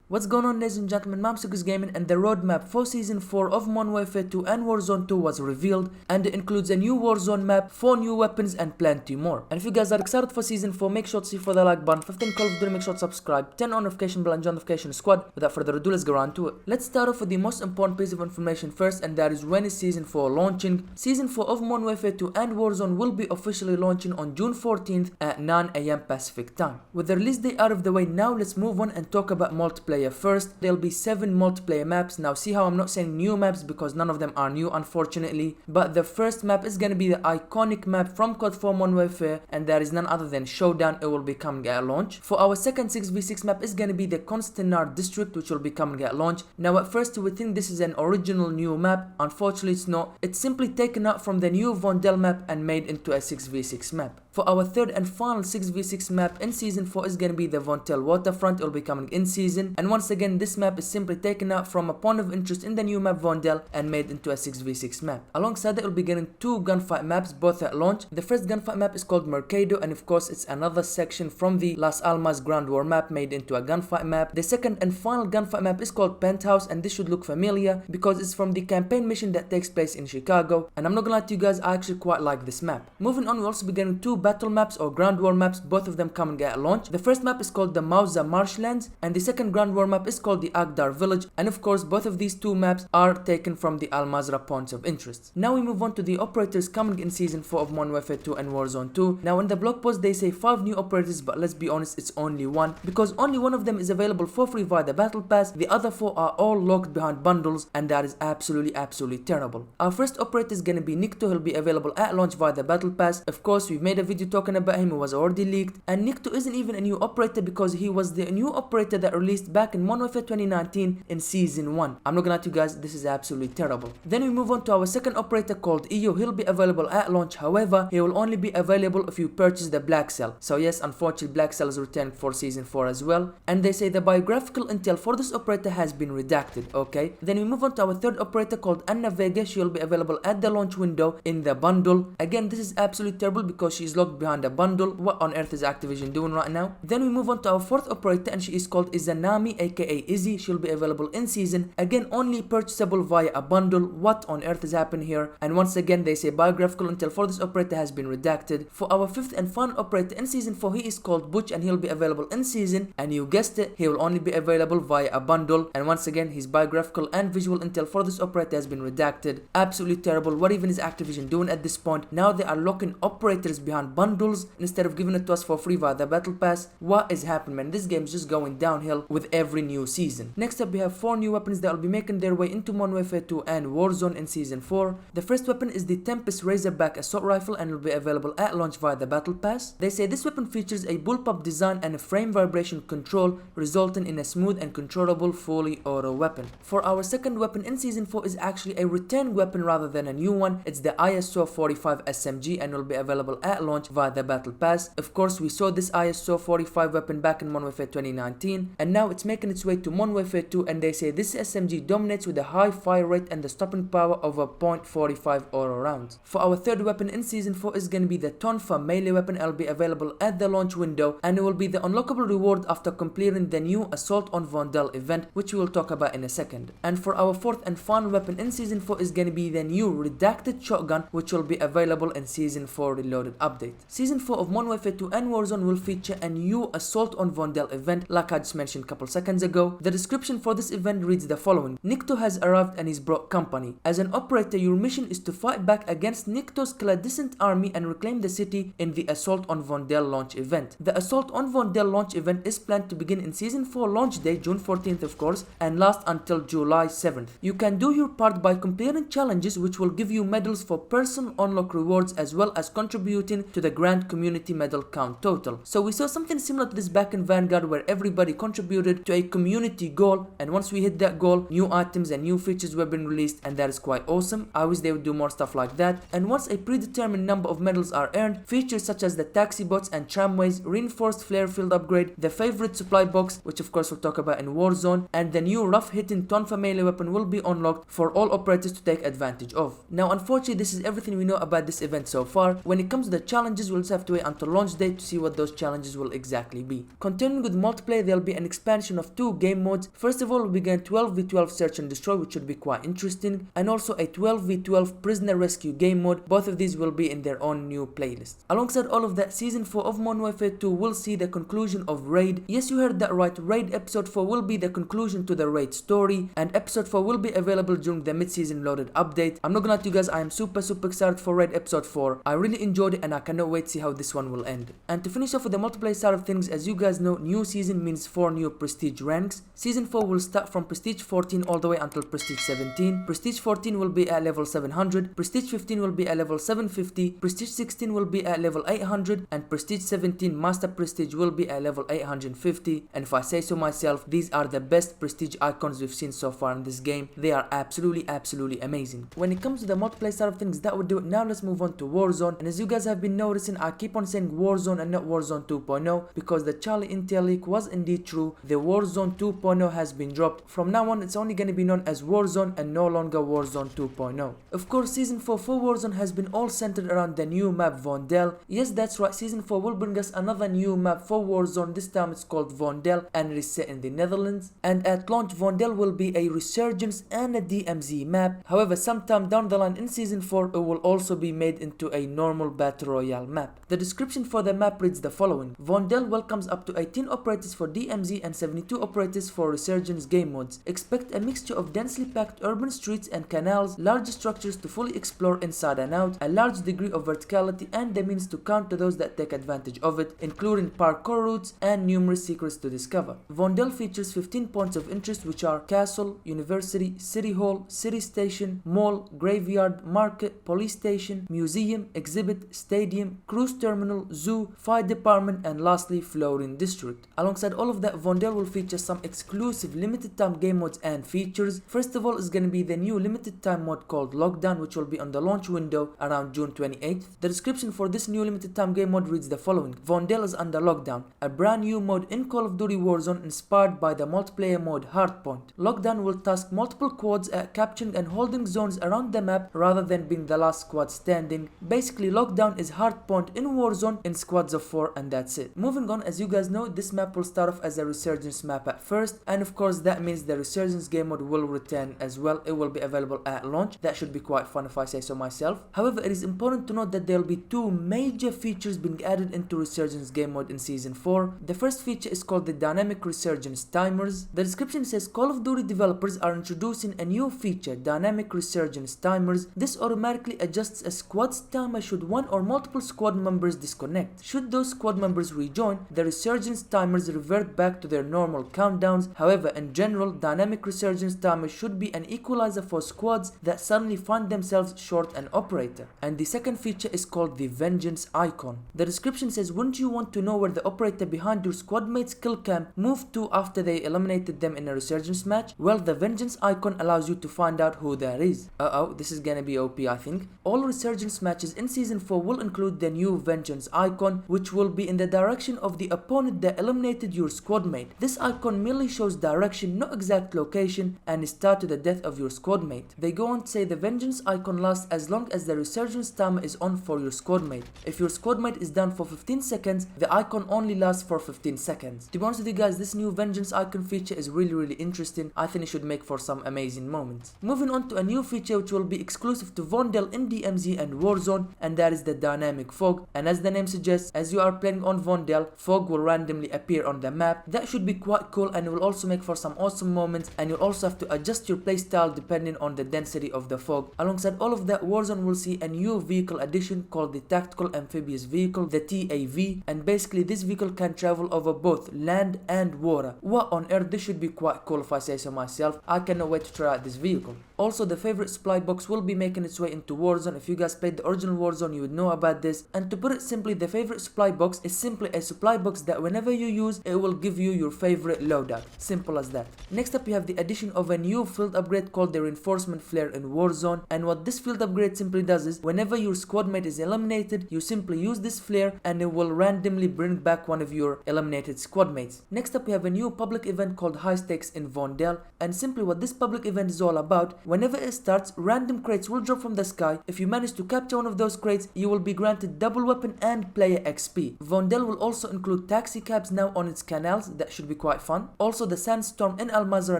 What's going on, ladies and gentlemen, Mamsugus Gaming, and the roadmap for Season 4 of Modern Warfare 2 and Warzone 2 was revealed, and it includes a new Warzone map, 4 new weapons, and plenty more. And if you guys are excited for Season 4, make sure to see for the like button, 15 Call of Duty, make sure to subscribe, 10 on notification bell and join notification squad. Without further ado, let's go on to it. Let's start off with the most important piece of information first, and that is when is Season 4 launching. Season 4 of Modern Warfare 2 and Warzone will be officially launching on June 14th at 9 AM Pacific time. With the release day out of the way, now let's move on and talk about multiplayer first. There'll be 7 multiplayer maps. Now see how I'm not saying new maps because none of them are new, unfortunately, but the first map is going to be the iconic map from COD Modern Warfare, and that is none other than Showdown. It will be coming at launch. For our second 6v6 map is going to be the Constanar District, which will be coming at launch. Now at first you would think this is an original new map. Unfortunately it's not. It's simply taken out from the new Vondel map and made into a 6v6 map. For our third and final 6v6 map in Season 4 is going to be the Vontel Waterfront. It will be coming in season, and once again this map is simply taken out from a point of interest in the new map Vondel and made into a 6v6 map. Alongside it, we'll be getting 2 gunfight maps, both at launch. The first gunfight map is called Mercado, and of course it's another section from the Las Almas Ground War map made into a gunfight map. The second and final gunfight map is called Penthouse, and this should look familiar because it's from the campaign mission that takes place in Chicago, and I'm not gonna lie to you guys, I actually quite like this map. Moving on, we'll also be getting 2 battle maps or ground war maps, both of them coming at launch. The first map is called the Mausa Marshlands, and the second ground war map is called the Agdar Village, and of course both of these 2 maps are taken from the Al Mazrah points of interest. Now we move on to the operators coming in Season 4 of Modern Warfare 2 and Warzone 2. Now in the blog post they say 5 new operators, but let's be honest, it's only 1 because only one of them is available for free via the battle pass. The other 4 are all locked behind bundles, and that is absolutely terrible. Our first operator is gonna be Nikto. He'll be available at launch via the battle pass. Of course we've made a video talking about him, who was already leaked, and Nikto isn't even a new operator because he was the new operator that released back in Modern Warfare 2019 in Season 1. I'm not gonna lie to you guys, this is absolutely terrible. Then we move on to our second operator called Iyo. He'll be available at launch, however he will only be available if you purchase the Black Cell. So yes, unfortunately Black Cell is returned for Season 4 as well, and they say the biographical intel for this operator has been redacted. Okay, then we move on to our third operator called Anna Vega. She will be available at the launch window in the bundle. Again, this is absolutely terrible because she's locked behind a bundle. What on earth is Activision doing right now? Then we move on to our fourth operator, and she is called Izanami, aka Izzy. She'll be available in season, again only purchasable via a bundle. What on earth is happening here? And once again they say biographical intel for this operator has been redacted. For our fifth and final operator in Season 4, he is called Butch, and he'll be available in season, and you guessed it, he will only be available via a bundle. And once again his biographical and visual intel for this operator has been redacted. Absolutely terrible. What even is Activision doing at this point? Now they are locking operators behind bundles instead of giving it to us for free via the battle pass. What is happening, man? This game is just going downhill with every new season. Next up we have 4 new weapons that will be making their way into Modern Warfare 2 and Warzone in Season 4. The first weapon is the Tempest Razorback Assault Rifle, and will be available at launch via the battle pass. They say this weapon features a bullpup design and a frame vibration control, resulting in a smooth and controllable fully auto weapon. For our second weapon in Season 4 is actually a return weapon rather than a new one. It's the ISO 45 SMG, and will be available at launch via the battle pass. Of course we saw this ISO 45 weapon back in Modern Warfare 2019, and now it's making its way to Modern Warfare 2, and they say this SMG dominates with a high fire rate and the stopping power of a .45 auto rounds. For our third weapon in Season 4 is going to be the Tonfa melee weapon. It will be available at the launch window, and it will be the unlockable reward after completing the new Assault on Vondel event, which we will talk about in a second. And for our fourth and final weapon in Season 4 is going to be the new redacted shotgun, which will be available in Season 4 Reloaded update. Season 4 of Modern Warfare 2 and Warzone will feature a new Assault on Vondel event, like I just mentioned a couple seconds ago. The description for this event reads the following: Nikto has arrived and he's brought company. As an operator, your mission is to fight back against Nikto's clandestine army and reclaim the city in the Assault on Vondel launch event. The Assault on Vondel launch event is planned to begin in Season 4 launch day, June 14th of course, and last until July 7th. You can do your part by completing challenges which will give you medals for personal unlock rewards, as well as contributing to the grand community medal count total. So we saw something similar to this back in Vanguard, where everybody contributed to a community goal, and once we hit that goal, new items and new features were being released, and that is quite awesome. I wish they would do more stuff like that. And once a predetermined number of medals are earned, features such as the taxi bots and tramways, reinforced flare field upgrade, the favorite supply box, which of course we'll talk about in Warzone, and the new rough hitting Tonfa melee weapon will be unlocked for all operators to take advantage of. Now unfortunately this is everything we know about this event so far. When it comes to the challenge challenges, we'll just have to wait until launch date to see what those challenges will exactly be. Continuing with multiplayer, there'll be an expansion of 2 game modes. First of all, we'll begin 12v12 search and destroy, which should be quite interesting, and also a 12v12 prisoner rescue game mode. Both of these will be in their own new playlist. Alongside all of that, season 4 of Modern Warfare 2 will see the conclusion of Raid. Yes, you heard that right, Raid episode 4 will be the conclusion to the Raid story, and episode 4 will be available during the mid-season loaded update. I'm not gonna lie to you guys, I am super excited for Raid episode 4. I really enjoyed it and I cannot wait to see how this one will end. And to finish off with the multiplayer side of things, as you guys know, new season means 4 new prestige ranks. Season 4 will start from prestige 14 all the way until prestige 17. Prestige 14 will be at level 700, prestige 15 will be at level 750, prestige 16 will be at level 800, and prestige 17 master prestige will be at level 850. And if I say so myself, these are the best prestige icons we've seen so far in this game. They are absolutely amazing. When it comes to the multiplayer side of things, that would do it. Now let's move on to Warzone. And as you guys have been noticing, I keep on saying Warzone and not Warzone 2.0 because the Charlie Intel leak was indeed true. The Warzone 2.0 has been dropped. From now on, it's only going to be known as Warzone and no longer Warzone 2.0. Of course, season 4 for Warzone has been all centered around the new map Vondel. Yes, that's right, season 4 will bring us another new map for Warzone. This time it's called Vondel and it is set in the Netherlands. And at launch, Vondel will be a resurgence and a DMZ map. However, sometime down the line in season 4, it will also be made into a normal battle royale map. The description for the map reads the following: Vondel welcomes up to 18 operators for DMZ and 72 operators for resurgence game modes. Expect a mixture of densely packed urban streets and canals, large structures to fully explore inside and out, a large degree of verticality and the means to counter those that take advantage of it, including parkour routes and numerous secrets to discover. Vondel features 15 points of interest, which are castle, university, city hall, city station, mall, graveyard, market, police station, museum, exhibit, stadium, cruise terminal, zoo, fire department, and lastly floating district. Alongside all of that, Vondel will feature some exclusive limited time game modes and features. First of all is going to be the new limited time mode called Lockdown, which will be on the launch window around June 28th. The description for this new limited time game mode reads the following: Vondel is under lockdown, a brand new mode in Call of Duty Warzone inspired by the multiplayer mode Hardpoint. Lockdown will task multiple squads at capturing and holding zones around the map rather than being the last squad standing. Basically, Lockdown is Hardpoint in Warzone in squads of 4 and that's it. Moving on, as you guys know, this map will start off as a resurgence map at first, and of course that means the resurgence game mode will return as well. It will be available at launch. That should be quite fun if I say so myself. However, it is important to note that there will be 2 major features being added into resurgence game mode in season 4. The first feature is called the dynamic resurgence timers. The description says Call of Duty developers are introducing a new feature, dynamic resurgence timers. This automatically adjusts a squad's timer should one or multiple squad members disconnect. Should those squad members rejoin, the resurgence timers revert back to their normal countdowns. However, in general, dynamic resurgence timers should be an equalizer for squads that suddenly find themselves short an operator. And the second feature is called the vengeance icon. The description says, wouldn't you want to know where the operator behind your squad mate's kill cam moved to after they eliminated them in a resurgence match? Well, the vengeance icon allows you to find out who that is. This is gonna be OP, I think. All resurgence matches in season 4 will include the new vengeance icon, which will be in the direction of the opponent that eliminated your squad mate. This icon merely shows direction, not exact location, and is tied to the death of your squad mate. They go on to say the vengeance icon lasts as long as the resurgence timer is on for your squad mate. If your squad mate is down for 15 seconds, the icon only lasts for 15 seconds. To be honest with you guys, this new vengeance icon feature is really interesting. I think it should make for some amazing moments. Moving on to a new feature which will be exclusive to Vondel in DMZ and Warzone, and that is the dynamic fog. And as the name suggests, as you are playing on Vondel, fog will randomly appear on the map. That should be quite cool and it will also make for some awesome moments, and you'll also have to adjust your playstyle depending on the density of the fog. Alongside all of that, Warzone will see a new vehicle addition called the Tactical Amphibious Vehicle, the TAV, and basically this vehicle can travel over both land and water. What on earth, this should be quite cool if I say so myself. I cannot wait to try out this vehicle. Also, the favorite supply box will be making its way into Warzone. If you guys played the original Warzone, you would know about this. And to put it simply, the favorite supply box is simply a supply box that whenever you use, it will give you your favorite loadout. Simple as that. Next up, you have the addition of a new field upgrade called the Reinforcement Flare in Warzone. And what this field upgrade simply does is, whenever your squad mate is eliminated, you simply use this flare and it will randomly bring back one of your eliminated squad mates. Next up, we have a new public event called High Stakes in Vondel. And simply what this public event is all about, whenever it starts, random crates will drop from the sky. If you manage to capture one of those crates, you will be granted granted double weapon and player XP. Vondel will also include taxi cabs now on its canals, that should be quite fun. Also the sandstorm in Al Mazrah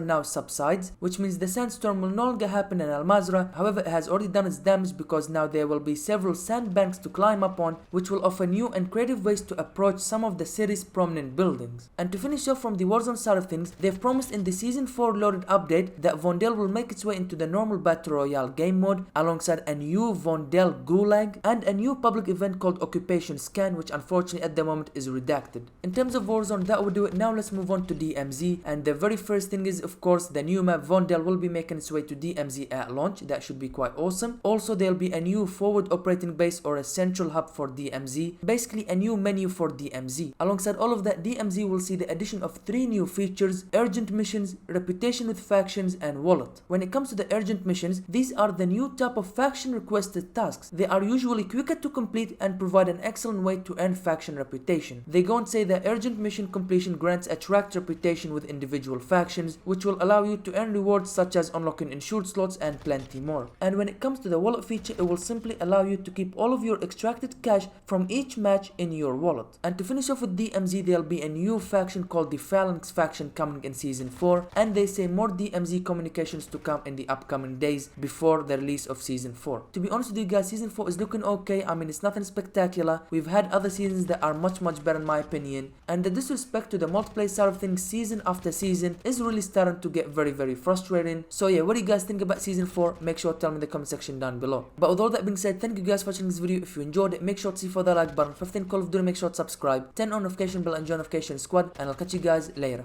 now subsides, which means the sandstorm will no longer happen in Al Mazrah. However, it has already done its damage because now there will be several sandbanks to climb up on, which will offer new and creative ways to approach some of the city's prominent buildings. And to finish off from the Warzone side of things, they've promised in the Season 4 loaded update that Vondel will make its way into the normal Battle Royale game mode alongside a new Vondel Gulag and a new public event called Occupation Scan, which unfortunately at the moment is redacted. In terms of Warzone, that will do it. Now let's move on to DMZ, and the very first thing is of course the new map Vondel will be making its way to DMZ at launch. That should be quite awesome. Also there'll be a new forward operating base or a central hub for DMZ, basically a new menu for DMZ. Alongside all of that, DMZ will see the addition of 3 new features: urgent missions, reputation with factions, and wallet. When it comes to the urgent missions, these are the new type of faction requested tasks. They are usually quicker to complete and provide an excellent way to earn faction reputation. They go and say that urgent mission completion grants a tracked reputation with individual factions, which will allow you to earn rewards such as unlocking insured slots and plenty more. And when it comes to the wallet feature, it will simply allow you to keep all of your extracted cash from each match in your wallet. And to finish off with DMZ, there'll be a new faction called the Phalanx faction coming in Season 4, and they say more DMZ communications to come in the upcoming days before the release of Season 4. To be honest with you guys, Season 4 is looking okay. I mean, it's nothing spectacular. We've had other seasons that are much better in my opinion, and the disrespect to the multiplayer side of things season after season is really starting to get very frustrating. So yeah, what do you guys think about Season 4? Make sure to tell me in the comment section down below. But with all that being said, thank you guys for watching this video. If you enjoyed it, make sure to see for the like button. 15 Call of Duty, make sure to subscribe, 10 on notification bell and join notification squad, and I'll catch you guys later.